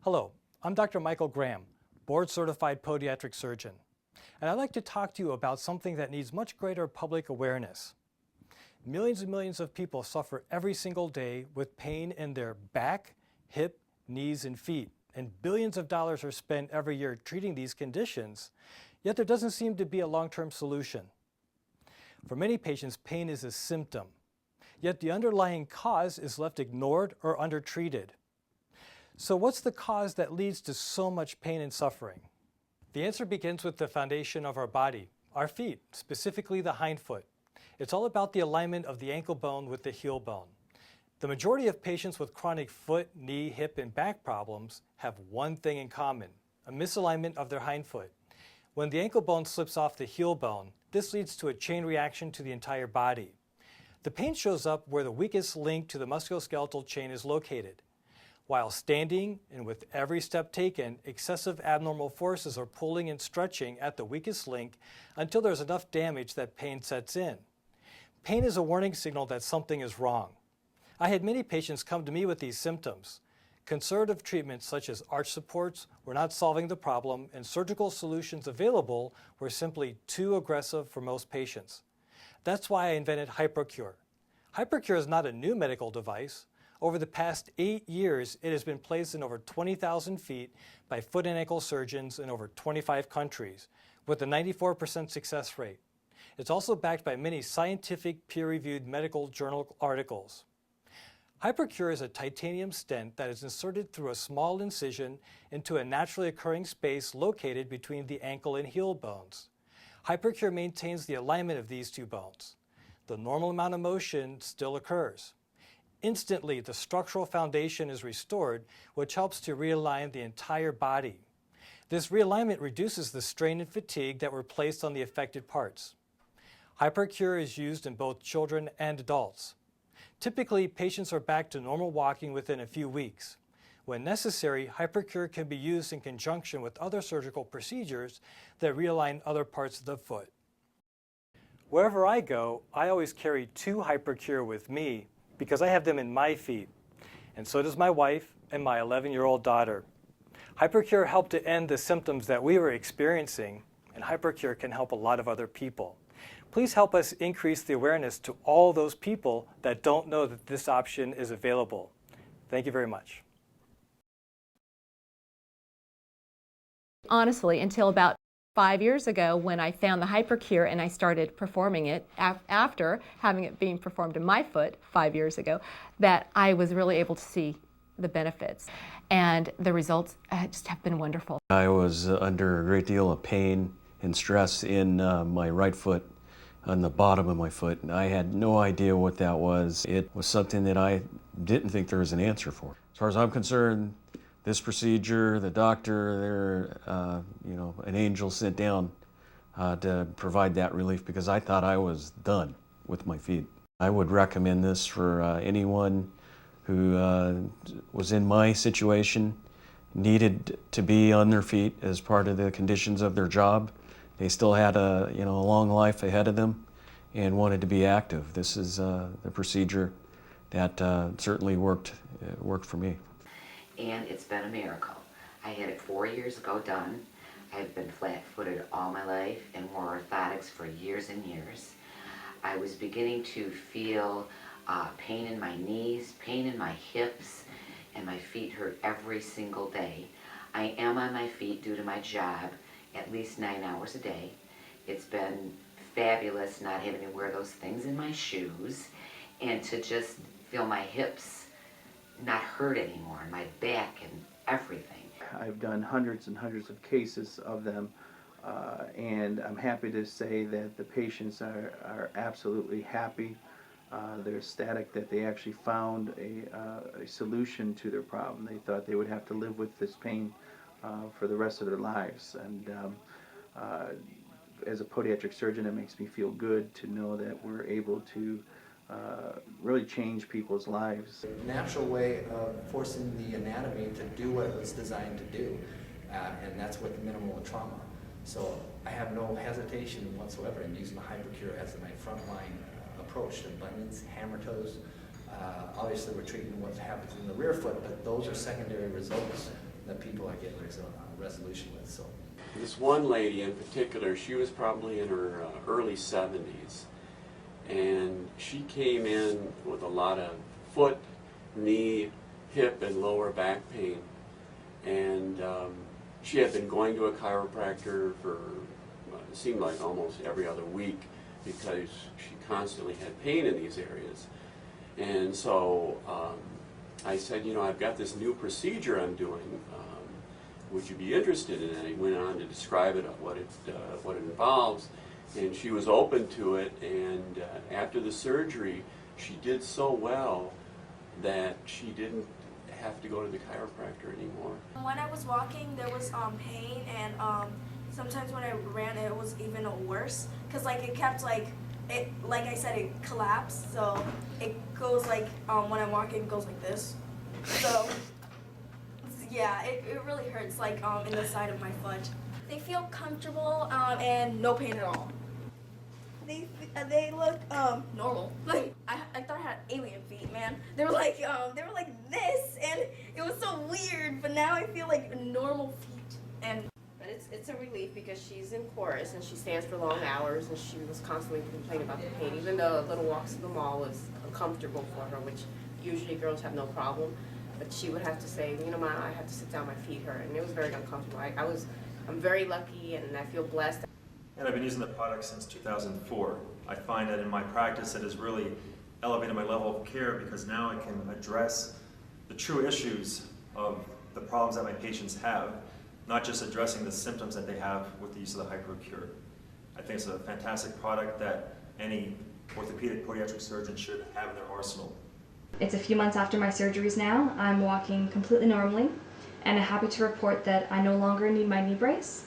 Hello, I'm Dr. Michael Graham, board-certified podiatric surgeon, and I'd like to talk to you about something that needs much greater public awareness. Millions and millions of people suffer every single day with pain in their back, hip, knees, and feet, and billions of dollars are spent every year treating these conditions, yet there doesn't seem to be a long-term solution. For many patients, pain is a symptom, yet the underlying cause is left ignored or undertreated. So what's the cause that leads to so much pain and suffering? The answer begins with the foundation of our body, our feet, specifically the hind foot. It's all about the alignment of the ankle bone with the heel bone. The majority of patients with chronic foot, knee, hip, and back problems have one thing in common, a misalignment of their hind foot. When the ankle bone slips off the heel bone, this leads to a chain reaction to the entire body. The pain shows up where the weakest link to the musculoskeletal chain is located. While standing and with every step taken, excessive abnormal forces are pulling and stretching at the weakest link until there's enough damage that pain sets in. Pain is a warning signal that something is wrong. I had many patients come to me with these symptoms. Conservative treatments such as arch supports were not solving the problem, and surgical solutions available were simply too aggressive for most patients. That's why I invented HyProCure. HyProCure is not a new medical device. Over the past 8 years, it has been placed in over 20,000 feet by foot and ankle surgeons in over 25 countries, with a 94% success rate. It's also backed by many scientific, peer-reviewed medical journal articles. HyProCure is a titanium stent that is inserted through a small incision into a naturally occurring space located between the ankle and heel bones. HyProCure maintains the alignment of these two bones. The normal amount of motion still occurs. Instantly, the structural foundation is restored, which helps to realign the entire body. This realignment reduces the strain and fatigue that were placed on the affected parts. HyProCure is used in both children and adults. Typically, patients are back to normal walking within a few weeks. When necessary, HyProCure can be used in conjunction with other surgical procedures that realign other parts of the foot. Wherever I go, I always carry 2 HyProCure with me because I have them in my feet, and so does my wife and my 11-year-old daughter. HyProCure helped to end the symptoms that we were experiencing, and HyProCure can help a lot of other people. Please help us increase the awareness to all those people that don't know that this option is available. Thank you very much. Honestly, until about 5 years ago when I found the HyProCure and I started performing it after having it being performed in my foot 5 years ago, that I was really able to see the benefits. And the results just have been wonderful. I was under a great deal of pain and stress in my right foot, on the bottom of my foot, and I had no idea what that was. It was something that I didn't think there was an answer for. As far as I'm concerned, this procedure, the doctor, they're an angel sent down to provide that relief, because I thought I was done with my feet. I would recommend this for anyone who was in my situation, needed to be on their feet as part of the conditions of their job. They still had a long life ahead of them and wanted to be active. This is the procedure that certainly worked for me. And it's been a miracle. I had it 4 years ago done. I've been flat-footed all my life and wore orthotics for years and years. I was beginning to feel pain in my knees, pain in my hips, and my feet hurt every single day. I am on my feet due to my job at least 9 hours a day. It's been fabulous not having to wear those things in my shoes and to just feel my hips not hurt anymore, and my back and everything. I've done hundreds and hundreds of cases of them, and I'm happy to say that the patients are absolutely happy. They're ecstatic that they actually found a solution to their problem. They thought they would have to live with this pain for the rest of their lives. And as a podiatric surgeon, it makes me feel good to know that we're able to really change people's lives. Natural way of forcing the anatomy to do what it was designed to do, and that's with minimal trauma. So I have no hesitation whatsoever in using the HyProCure as my frontline approach to bunions, hammer toes. Obviously we're treating what happens in the rear foot, but those are secondary results the people I get resolution with. So. This one lady in particular, she was probably in her early 70s, and she came in with a lot of foot, knee, hip, and lower back pain. And she had been going to a chiropractor for, it seemed like almost every other week, because she constantly had pain in these areas. And so I said, you know, I've got this new procedure I'm doing. Would you be interested in it? He went on to describe it, what it involves, and she was open to it. And after the surgery, she did so well that she didn't have to go to the chiropractor anymore. When I was walking, there was pain, and sometimes when I ran, it was even worse, because like it kept like I said, it collapsed. So it goes like when I'm walking, it goes like this. So. Yeah, it really hurts, like in the side of my foot. They feel comfortable and no pain at all. They look normal. Like I thought I had alien feet, man. They were like this, and it was so weird. But now I feel like normal feet. And but it's a relief because she's in chorus and she stands for long hours, and she was constantly complaining about the pain. Even though little walks to the mall was uncomfortable for her, which usually girls have no problem. But she would have to say, you know, I have to sit down, my feet hurt, and it was very uncomfortable. I'm very lucky, and I feel blessed. And I've been using the product since 2004. I find that in my practice it has really elevated my level of care, because now I can address the true issues of the problems that my patients have, not just addressing the symptoms that they have with the use of the HyProCure. I think it's a fantastic product that any orthopedic podiatric surgeon should have in their arsenal. It's a few months after my surgeries now. I'm walking completely normally, and I'm happy to report that I no longer need my knee brace.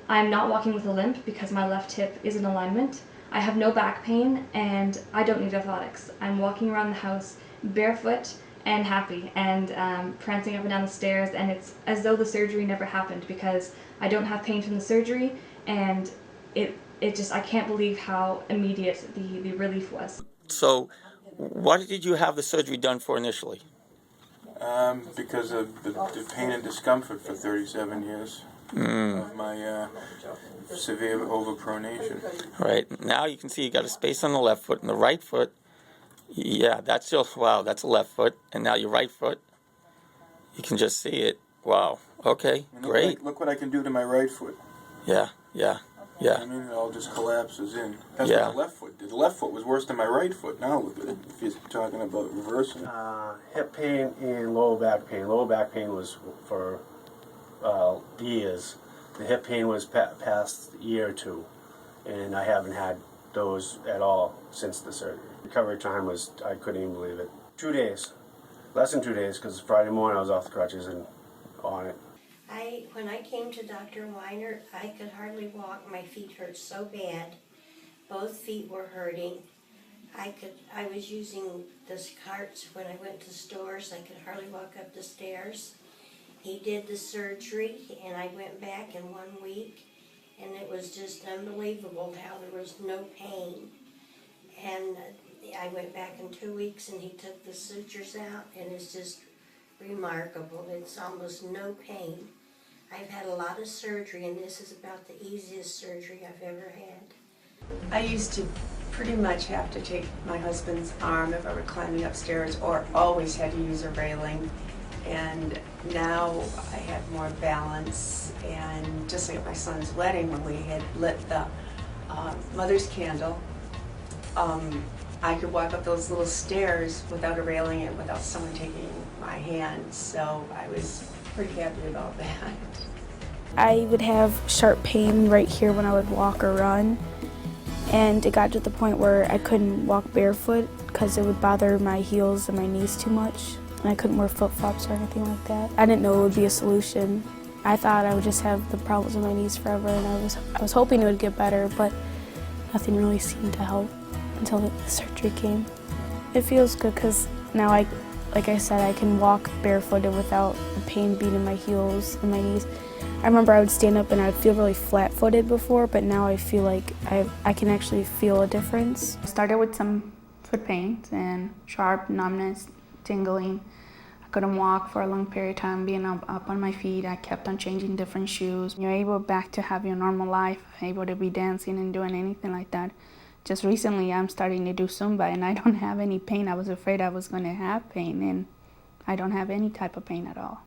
I'm not walking with a limp because my left hip is in alignment. I have no back pain, and I don't need orthotics. I'm walking around the house barefoot and happy, and prancing up and down the stairs, and it's as though the surgery never happened, because I don't have pain from the surgery, and it just, I can't believe how immediate the relief was. So, what did you have the surgery done for initially? Because of the pain and discomfort for 37 years of my severe overpronation. Right. Now you can see you got a space on the left foot, and the right foot, yeah, that's just, wow, that's a left foot. And now your right foot, you can just see it. Wow. Okay, great. Look what I can do to my right foot. Yeah. I mean, it all just collapses in. That's what the left foot did. The left foot was worse than my right foot. Now look at it, if you're talking about reversing. Hip pain and lower back pain. Lower back pain was for years. The hip pain was past a year or two, and I haven't had those at all since the surgery. Recovery time was, I couldn't even believe it. 2 days. Less than 2 days, because Friday morning I was off the crutches and on it. When I came to Dr. Weiner, I could hardly walk. My feet hurt so bad. Both feet were hurting. I was using those carts when I went to stores. I could hardly walk up the stairs. He did the surgery, and I went back in 1 week, and it was just unbelievable how there was no pain. And I went back in 2 weeks, and he took the sutures out, and it's just remarkable. It's almost no pain. I've had a lot of surgery, and this is about the easiest surgery I've ever had. I used to pretty much have to take my husband's arm if I were climbing upstairs, or always had to use a railing. And now I have more balance, and just like at my son's wedding when we had lit the mother's candle, I could walk up those little stairs without a railing and without someone taking my hand, so I was pretty happy about that. I would have sharp pain right here when I would walk or run, and it got to the point where I couldn't walk barefoot because it would bother my heels and my knees too much, and I couldn't wear flip-flops or anything like that. I didn't know it would be a solution. I thought I would just have the problems with my knees forever, and I was hoping it would get better, but nothing really seemed to help until the surgery came. It feels good because now like I said, I can walk barefooted without the pain being in my heels and my knees. I remember I would stand up and I would feel really flat-footed before, but now I feel like I can actually feel a difference. I started with some foot pains and sharp numbness, tingling. couldn't walk for a long period of time, being up on my feet. I kept on changing different shoes. You're able back to have your normal life, able to be dancing and doing anything like that. Just recently I'm starting to do Zumba and I don't have any pain. I was afraid I was going to have pain, and I don't have any type of pain at all.